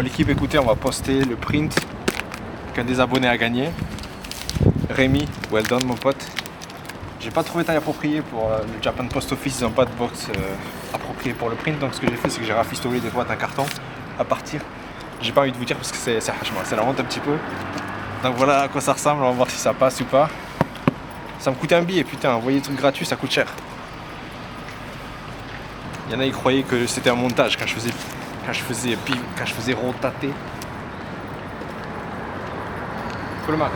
l'équipe, écoutez, on va poster le print qu'un des abonnés a gagné. Rémi, well done mon pote. J'ai pas trouvé taille appropriée pour le Japan Post Office, ils n'ont pas de box appropriée pour le print, donc ce que j'ai fait c'est que j'ai rafistolé des boîtes à carton à partir. J'ai pas envie de vous dire parce que c'est la honte un petit peu. Donc voilà à quoi ça ressemble, on va voir si ça passe ou pas. Ça me coûte un billet, putain, envoyer des trucs gratuits ça coûte cher. Il y en a qui croyaient que c'était un montage quand je faisais rotater. Coloma.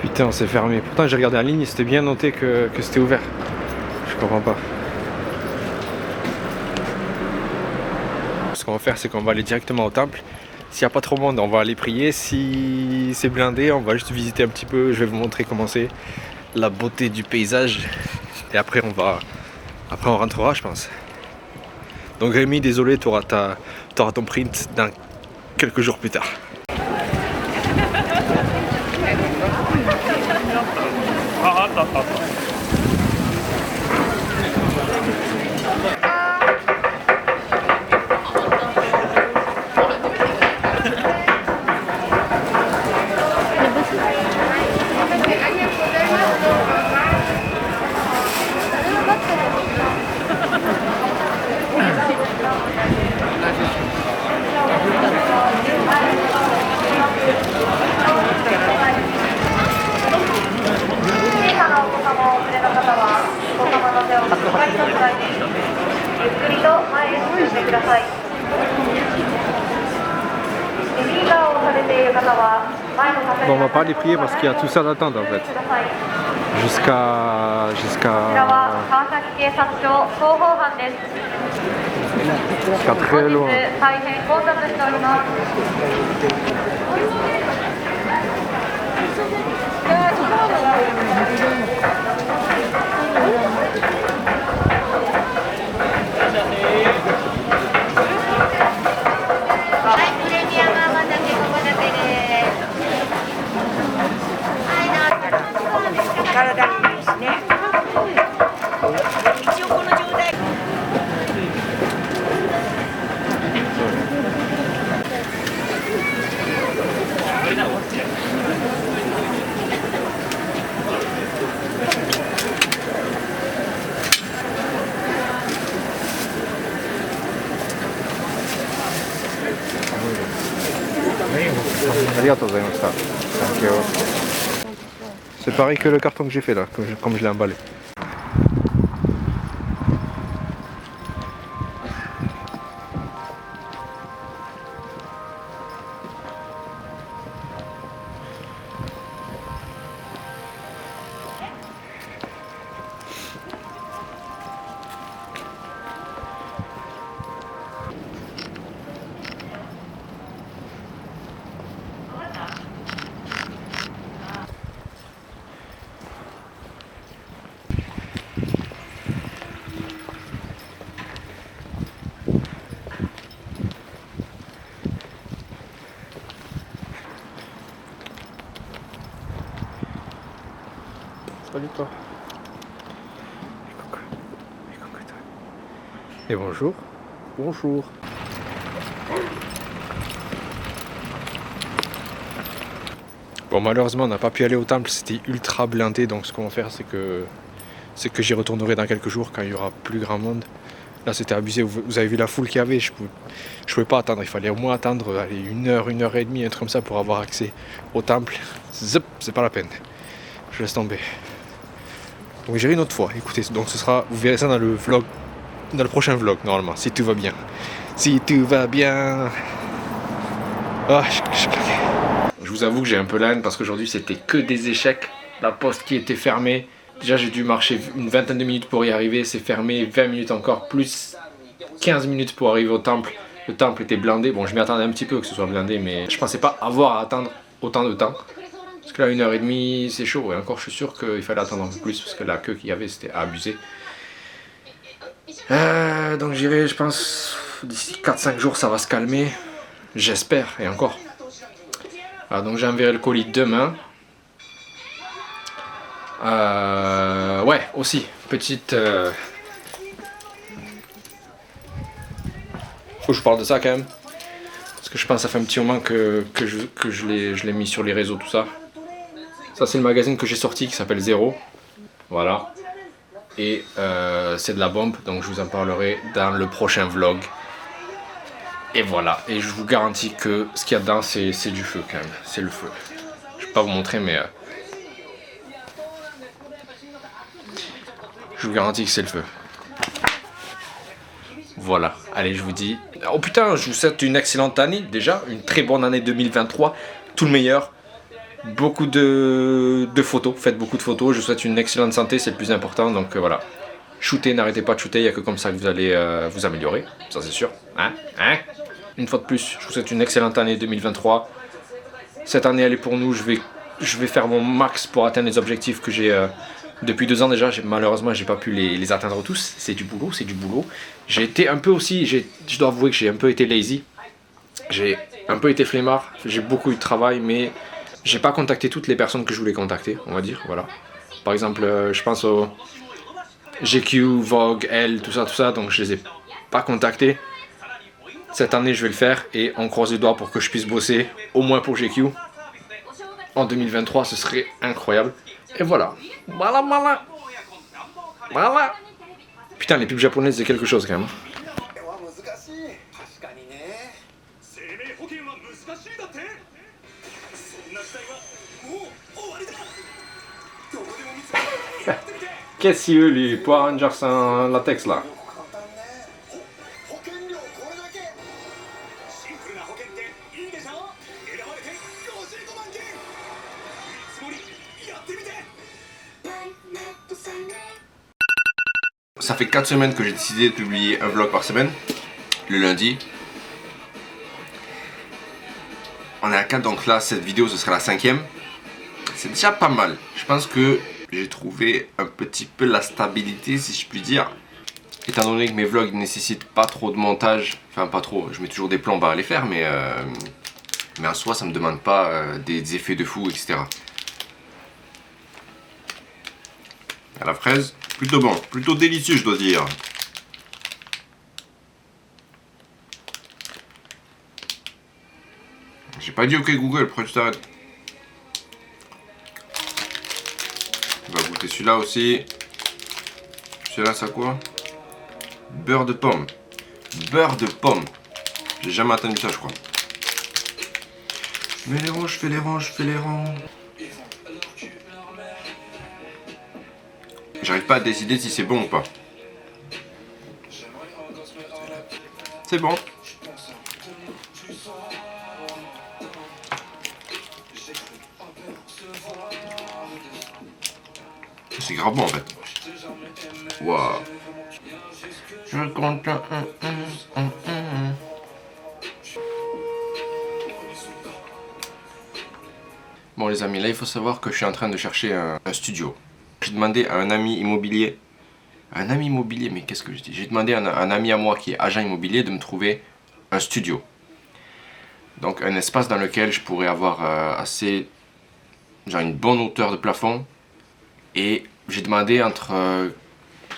Putain, c'est fermé. Pourtant, j'ai regardé en ligne, c'était bien noté que c'était ouvert. Je comprends pas. Ce qu'on va faire, c'est qu'on va aller directement au temple. S'il n'y a pas trop de monde, on va aller prier. Si c'est blindé, on va juste visiter un petit peu. Je vais vous montrer comment c'est, la beauté du paysage. Et après, on rentrera, je pense. Donc Rémi, désolé, tu auras ton print dans quelques jours plus tard. Bon, on va pas aller prier parce qu'il y a tout ça d'attente en fait. Jusqu'à très loin. C'est pareil que le carton que j'ai fait là, comme je l'ai emballé. Salut toi. Et bonjour. Bonjour. Bon, malheureusement on n'a pas pu aller au temple, c'était ultra blindé, donc ce qu'on va faire c'est que j'y retournerai dans quelques jours quand il y aura plus grand monde. Là c'était abusé, vous avez vu la foule qu'il y avait, je pouvais pas attendre, il fallait au moins attendre allez, une heure et demie, un truc comme ça pour avoir accès au temple. Zip, c'est pas la peine, je laisse tomber. Donc j'irai une autre fois, écoutez, donc vous verrez ça dans le vlog, dans le prochain vlog normalement, si tout va bien. Si tout va bien. Ah, je vous avoue que j'ai un peu la haine parce qu'aujourd'hui c'était que des échecs. La poste qui était fermée. Déjà j'ai dû marcher une vingtaine de minutes pour y arriver, c'est fermé, 20 minutes encore, plus 15 minutes pour arriver au temple. Le temple était blindé, bon je m'y attendais un petit peu que ce soit blindé, mais je pensais pas avoir à attendre autant de temps. Parce que là 1h30 c'est chaud, et encore je suis sûr qu'il fallait attendre un peu plus parce que la queue qu'il y avait c'était abusé. Donc j'irai, je pense, d'ici 4-5 jours ça va se calmer, j'espère, et encore. Alors donc j'ai enverré le colis demain. Ouais, aussi, petite... Faut que je vous parle de ça quand même. Parce que je pense que ça fait un petit moment que je l'ai mis sur les réseaux, tout ça. Ça c'est le magazine que j'ai sorti qui s'appelle Zéro. Voilà. Et c'est de la bombe, donc je vous en parlerai dans le prochain vlog. Et voilà, et je vous garantis que ce qu'il y a dedans c'est du feu quand même, c'est le feu. Je vais pas vous montrer mais je vous garantis que c'est le feu. Voilà, allez je vous dis, oh putain je vous souhaite une excellente année déjà, une très bonne année 2023, tout le meilleur. Beaucoup de photos, faites beaucoup de photos, je vous souhaite une excellente santé, c'est le plus important, donc voilà. Shootez, n'arrêtez pas de shooter, il n'y a que comme ça que vous allez vous améliorer, ça c'est sûr. Hein? Une fois de plus, je vous souhaite une excellente année 2023. Cette année elle est pour nous, je vais faire mon max pour atteindre les objectifs que j'ai depuis 2 ans déjà. Malheureusement j'ai pas pu les atteindre tous, c'est du boulot, c'est du boulot. J'ai été un peu aussi, je dois avouer que j'ai un peu été lazy. J'ai un peu été flemmard, j'ai beaucoup eu de travail mais j'ai pas contacté toutes les personnes que je voulais contacter, on va dire, voilà. Par exemple, je pense au GQ, Vogue, Elle, tout ça, donc je les ai pas contactés. Cette année je vais le faire et on croise les doigts pour que je puisse bosser au moins pour GQ. En 2023 ce serait incroyable. Et voilà. Voilà. Putain les pubs japonaises c'est quelque chose quand même. Qu'est-ce qu'il veut lui, Power Rangers en latex là? Ça fait 4 semaines que j'ai décidé de publier un vlog par semaine, le lundi. On est à 4, donc là cette vidéo ce sera la 5e. C'est déjà pas mal. Je pense que j'ai trouvé un petit peu la stabilité si je puis dire. Étant donné que mes vlogs ne nécessitent pas trop de montage, enfin pas trop, je mets toujours des plans à les faire, mais en soi ça me demande pas des effets de fou, etc. À la fraise, plutôt bon, plutôt délicieux je dois dire. J'ai pas dit ok Google, pourquoi tu t'arrêtes? On va goûter celui-là aussi. Celui-là ça quoi? Beurre de pomme. Beurre de pomme. J'ai jamais attendu ça je crois. Je fais les rangs, je fais les rangs, je fais les rangs. J'arrive pas à décider si c'est bon ou pas. C'est bon. C'est grave bon en fait. Waouh. Je compte un. Bon les amis, là il faut savoir que je suis en train de chercher un studio. J'ai demandé à un ami immobilier. Mais qu'est-ce que je dis? J'ai demandé à un ami à moi qui est agent immobilier de me trouver un studio. Donc un espace dans lequel je pourrais avoir genre une bonne hauteur de plafond. Et j'ai demandé entre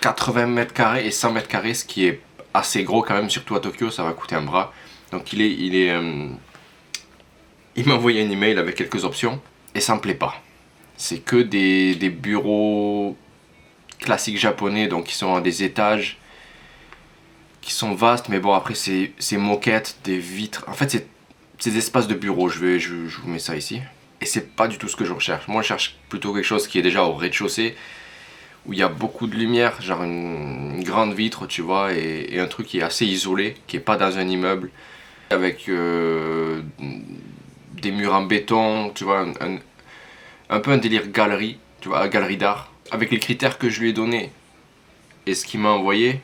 80 mètres carrés et 100 mètres carrés, ce qui est assez gros quand même, surtout à Tokyo, ça va coûter un bras. Donc il m'a envoyé un email avec quelques options et ça me plaît pas. C'est que des bureaux classiques japonais, donc qui sont à des étages, qui sont vastes, mais bon après c'est moquettes, des vitres, en fait c'est des espaces de bureau, je vous mets ça ici. Et c'est pas du tout ce que je recherche. Moi je cherche plutôt quelque chose qui est déjà au rez-de-chaussée, où il y a beaucoup de lumière, genre une grande vitre tu vois, et un truc qui est assez isolé, qui est pas dans un immeuble, avec des murs en béton, tu vois, un peu un délire galerie, tu vois, galerie d'art, avec les critères que je lui ai donnés et ce qu'il m'a envoyé.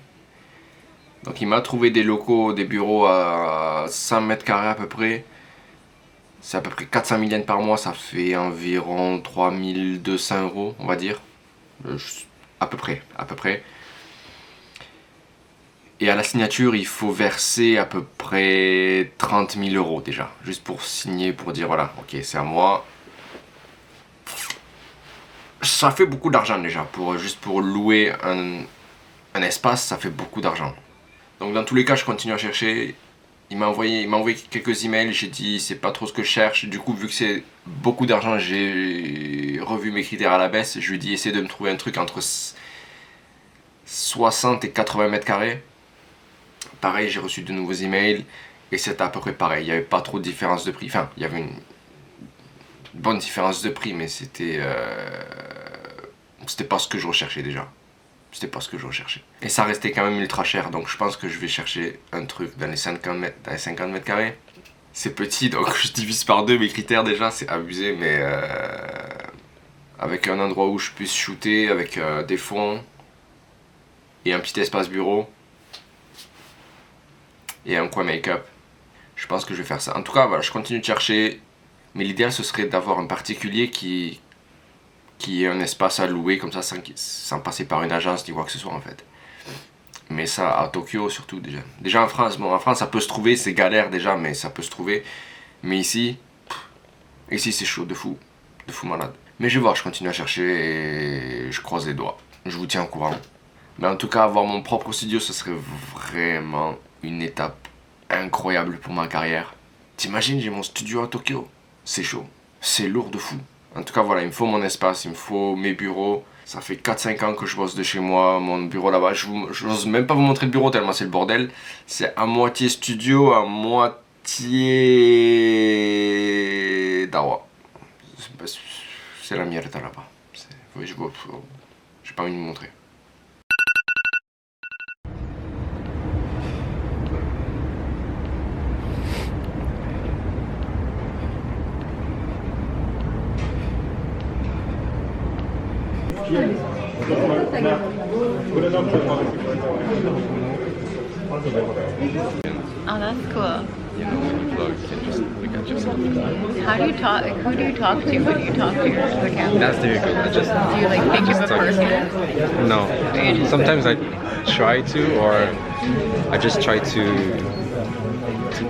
Donc il m'a trouvé des locaux, des bureaux à 100 mètres carrés à peu près. C'est à peu près 400 000 yens par mois, ça fait environ 3200 € on va dire. À peu près. Et à la signature, il faut verser à peu près 30 000 euros déjà, juste pour signer, pour dire voilà, ok, c'est à moi. Ça fait beaucoup d'argent déjà, juste pour louer un espace, ça fait beaucoup d'argent. Donc dans tous les cas, je continue à chercher. Il m'a envoyé quelques emails, j'ai dit c'est pas trop ce que je cherche. Du coup, vu que c'est beaucoup d'argent, j'ai revu mes critères à la baisse. Je lui ai dit essaie de me trouver un truc entre 60 et 80 mètres carrés. Pareil, j'ai reçu de nouveaux emails et c'était à peu près pareil. Il n'y avait pas trop de différence de prix. Enfin, il y avait une bonne différence de prix, mais c'était pas ce que je recherchais déjà. C'était pas ce que je recherchais. Et ça restait quand même ultra cher, donc je pense que je vais chercher un truc dans les 50 mètres carrés. C'est petit, donc je divise par deux mes critères déjà, c'est abusé, mais avec un endroit où je puisse shooter, avec des fonds et un petit espace bureau et un coin make-up. Je pense que je vais faire ça. En tout cas, voilà, je continue de chercher, mais l'idéal ce serait d'avoir un particulier qui ait un espace à louer comme ça sans passer par une agence ni quoi que ce soit en fait. Mais ça à Tokyo surtout déjà. Déjà en France, bon en France ça peut se trouver, c'est galère déjà mais ça peut se trouver. Mais ici c'est chaud de fou malade. Mais je vais voir, je continue à chercher et je croise les doigts. Je vous tiens au courant. Mais en tout cas avoir mon propre studio ce serait vraiment une étape incroyable pour ma carrière. T'imagines j'ai mon studio à Tokyo, c'est chaud, c'est lourd de fou. En tout cas voilà, il me faut mon espace, il me faut mes bureaux. Ça fait 4-5 ans que je bosse de chez moi, mon bureau là-bas. Je n'ose même pas vous montrer le bureau tellement c'est le bordel. C'est à moitié studio, à moitié dawa. C'est la mierda là-bas. Oui, j'ai pas envie de vous montrer. Oh, that's cool. Yeah, we can just How do you talk? Who do you talk to when you talk to the camera? That's difficult. Do you like think of a person? No. Sometimes I try to, or I just try to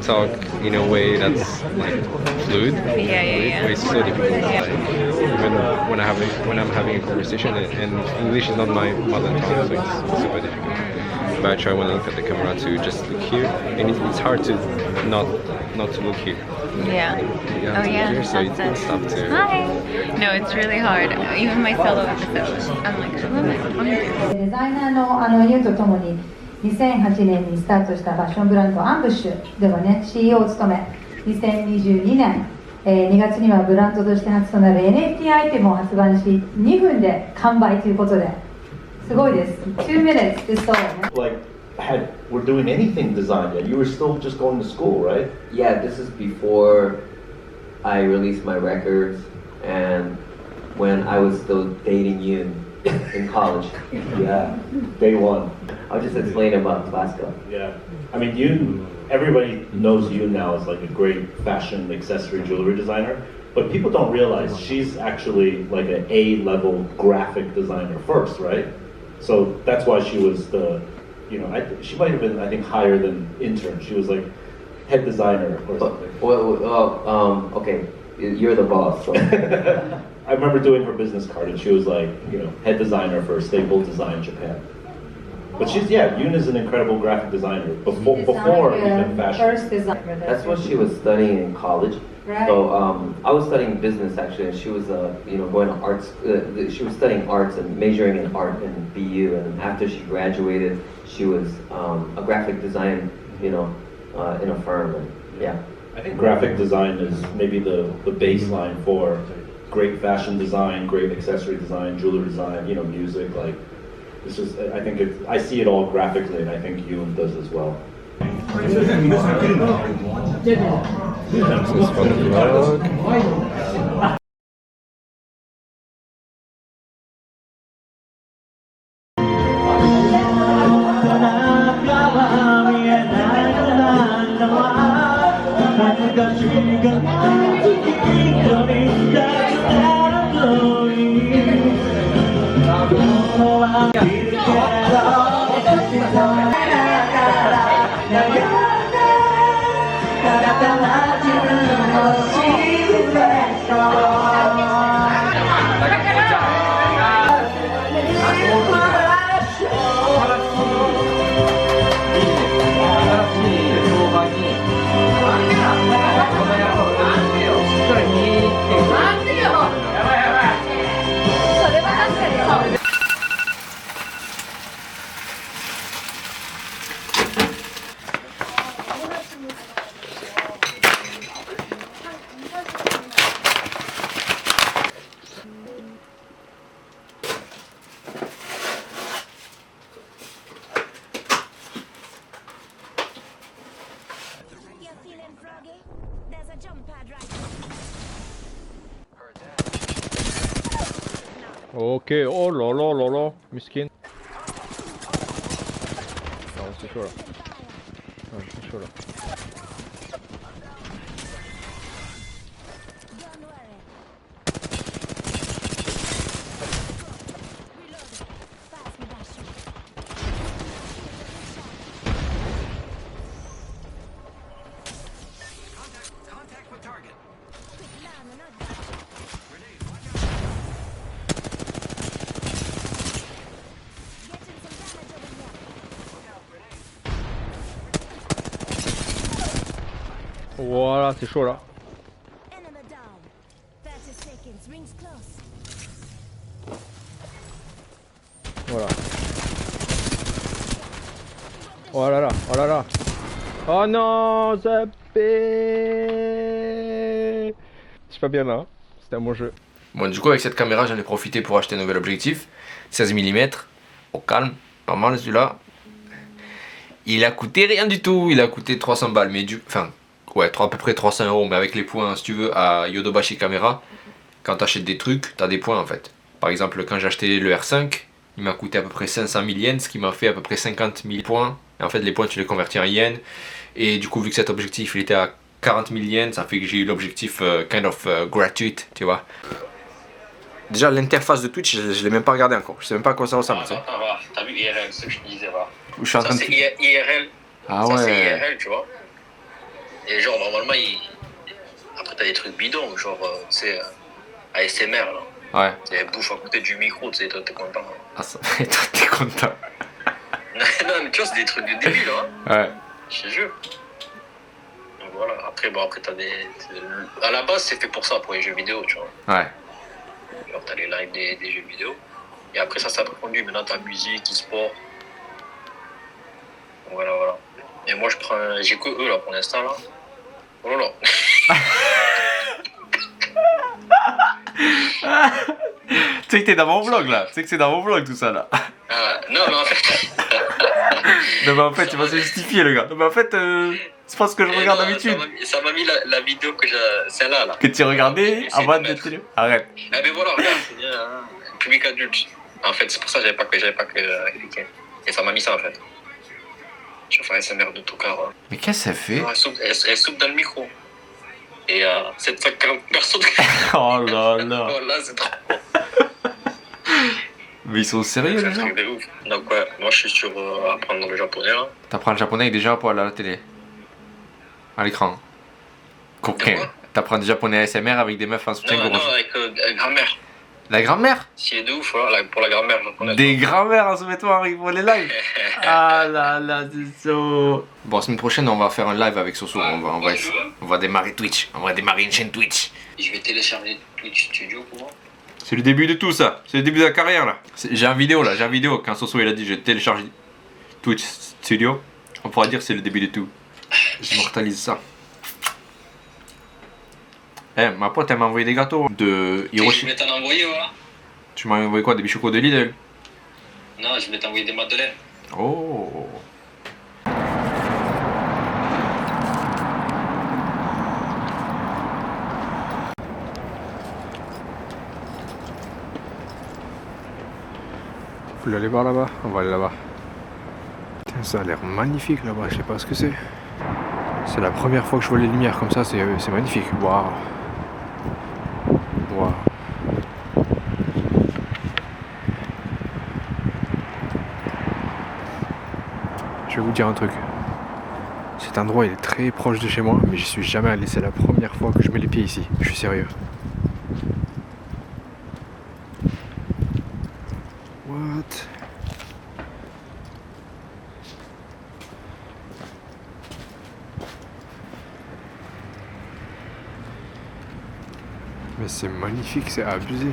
talk in a way that's like fluid. Yeah. But it's so difficult. Yeah. Like, even when I'm having a conversation, and English is not my mother tongue, so it's super difficult. But I try when I look at the camera to just look here, and it's hard to not to look here. Yeah. You have to look here, so it's tough to. Hi. No, it's really hard. Even my solo episodes, I'm like, who am I talking to? デザイナーのユウとともに2008年にスタートしたファッションブランドアンブッシュではね CEO を務め2022年、2月にはブランドとして初となる NFT アイテムを発売し2分で完売ということですごいです。2 minutes is sold. Like, were doing anything design yet? You were still just going to school, right? Yeah, this is before I released my records and when I was still dating you in college. Yeah, day one. I'll just explain about Vasco. Yeah, I mean, everybody knows you now as like a great fashion accessory jewelry designer, but people don't realize she's actually like an A-level graphic designer first, right? So that's why she was she might have been, I think, higher than intern. She was like head designer or something. Okay, you're the boss. So. I remember doing her business card and she was like, head designer for Staple Design Japan. But Yoon is an incredible graphic designer before even fashion. First designer. That's what she was studying in college. Right. So I was studying business actually, and she was going to arts. She was studying arts and majoring in art in BU. And after she graduated, she was a graphic design, in a firm. And, yeah. I think graphic design is maybe the baseline for great fashion design, great accessory design, jewelry design, music. Like, it's just, I see it all graphically, and I think Yoon does as well. This is for the vlog. Ok, oh là là là là, miskin. Non, c'est chaud là. Ouais, c'est chaud là. Voilà, c'est chaud là. Voilà. Oh là là, oh là là. Oh non, zappé. C'est pas bien là, hein. C'était un bon jeu. Bon, du coup, avec cette caméra, j'en ai profité pour acheter un nouvel objectif. 16 mm, au calme, pas mal celui-là. Il a coûté rien du tout, il a coûté 300 balles, mais enfin, ouais, à peu près 300 €, mais avec les points, si tu veux, à Yodobashi Camera, quand tu achètes des trucs, tu as des points en fait. Par exemple, quand j'ai acheté le R5, il m'a coûté à peu près 500 000 yens, ce qui m'a fait à peu près 50 000 points. Et en fait, les points, tu les convertis en yens. Et du coup, vu que cet objectif, il était à 40 000 yens, ça fait que j'ai eu l'objectif kind of gratuit, tu vois. Déjà, l'interface de Twitch, je l'ai même pas regardé encore. Je sais même pas à quoi ça ressemble. T'as vu IRL, ce que je te disais, va. Je suis en train Ça, c'est IRL. Ah ça, ouais. c'est IRL, tu vois. Et genre, normalement, après, t'as des trucs bidons, genre, tu sais, ASMR, là. Ouais. C'est bouffe à côté du micro, tu sais, toi, t'es content. Hein. Ah, ça... toi, t'es content. Non, mais tu vois, c'est des trucs de débile, hein. Ouais. Je te jure. Donc voilà, après, t'as des. À la base, c'est fait pour ça, pour les jeux vidéo, tu vois. Ouais. Genre, t'as les lives des jeux vidéo. Et après, ça s'est approfondi. Maintenant, t'as musique, e-sport. Voilà, voilà. Et moi, j'ai que eux, là, pour l'instant, là. Oh là là. Tu sais que t'es dans mon vlog, là. Tu sais que c'est dans mon vlog, tout ça, là. Ah, non, mais en fait. Non, mais en fait, tu vas se justifier, le gars. Non, mais en fait, c'est pas ce que je regarde d'habitude. Ça m'a mis la vidéo que j'ai. Celle-là, là. Que tu regardais avant de te... Arrête. Ah, mais voilà, regarde, c'est bien, hein. Public adulte. En fait, c'est pour ça que j'avais pas que cliqué. Et ça m'a mis ça, en fait. Je vais faire SMR de tout car. Mais qu'est-ce que ça fait? Elle souffle dans le micro. Et 740 personnes. Oh là là. Oh là, c'est trop. Mais ils sont sérieux, C'est les un gens? truc de ouf. Donc, ouais, moi, je suis sur apprendre le japonais, là. T'apprends le japonais avec des gens à la télé. À l'écran. Coquin. Quoi? T'apprends du japonais ASMR avec des meufs en soutien Non, gorge. avec grammaire. La grand-mère? Si est de ouf, voilà, pour la grammaire japonaise. Des grand-mères en sous-vêtements pour les lives. Ah là là, c'est chaud. Bon, la semaine prochaine, on va faire un live avec Soso. On va démarrer Twitch. On va démarrer une chaîne Twitch. Je vais télécharger Twitch Studio pour moi. C'est le début de tout ça. C'est le début de la carrière là. J'ai un vidéo là. J'ai un vidéo quand Soso il a dit je télécharge Twitch Studio. On pourra dire c'est le début de tout. J'immortalise ça. Eh, ma pote elle m'a envoyé des gâteaux de Je Hiroshi. vais t'en envoyer, voilà. Tu m'as envoyé quoi? Des bichocos de Lidl? Non, je vais t'envoyer des madeleines. Oh. Vous voulez aller voir là-bas? On va aller là-bas. Putain, ça a l'air magnifique là-bas, je sais pas ce que c'est. C'est la première fois que je vois les lumières comme ça, c'est magnifique. Waouh. Waouh. Je vais vous dire un truc. Cet endroit il est très proche de chez moi, mais j'y suis jamais allé. C'est la première fois que je mets les pieds ici. Je suis sérieux. What? Mais c'est magnifique, c'est abusé.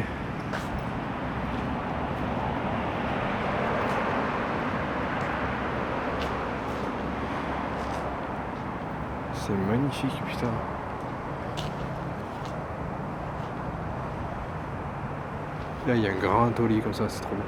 C'est magnifique, putain. Là, il y a un grand taulier comme ça, c'est trop beau.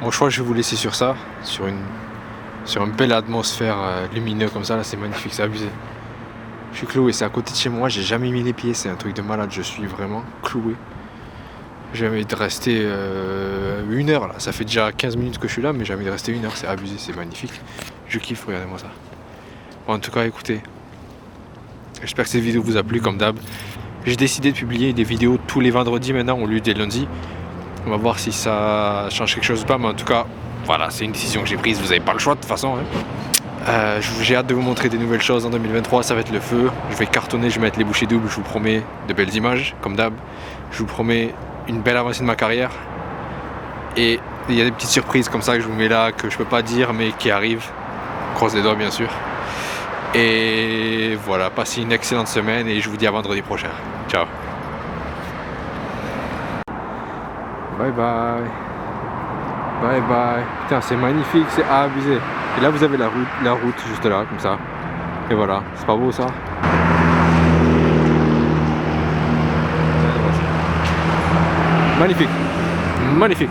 Bon, je crois que je vais vous laisser sur ça, sur une belle atmosphère lumineuse comme ça. Là, c'est magnifique, c'est abusé. Je suis cloué, c'est à côté de chez moi, j'ai jamais mis les pieds, c'est un truc de malade, je suis vraiment cloué. J'ai envie de rester 1 heure là, ça fait déjà 15 minutes que je suis là, mais j'ai envie de rester 1 heure, c'est abusé, c'est magnifique. Je kiffe, regardez-moi ça. Bon, en tout cas, écoutez, j'espère que cette vidéo vous a plu comme d'hab. J'ai décidé de publier des vidéos tous les vendredis maintenant au lieu des lundis. On va voir si ça change quelque chose ou pas, mais en tout cas, voilà, c'est une décision que j'ai prise, vous n'avez pas le choix de toute façon. Hein. J'ai hâte de vous montrer des nouvelles choses en 2023, ça va être le feu. Je vais cartonner, je vais mettre les bouchées doubles, je vous promets de belles images, comme d'hab. Je vous promets une belle avancée de ma carrière. Et il y a des petites surprises comme ça que je vous mets là, que je peux pas dire, mais qui arrivent. Croise les doigts bien sûr. Et voilà, passez une excellente semaine et je vous dis à vendredi prochain. Ciao. Bye bye. Bye bye. Putain, c'est magnifique, c'est abusé. Et là, vous avez la route juste là, comme ça. Et voilà, c'est pas beau ça? Magnifique. Magnifique.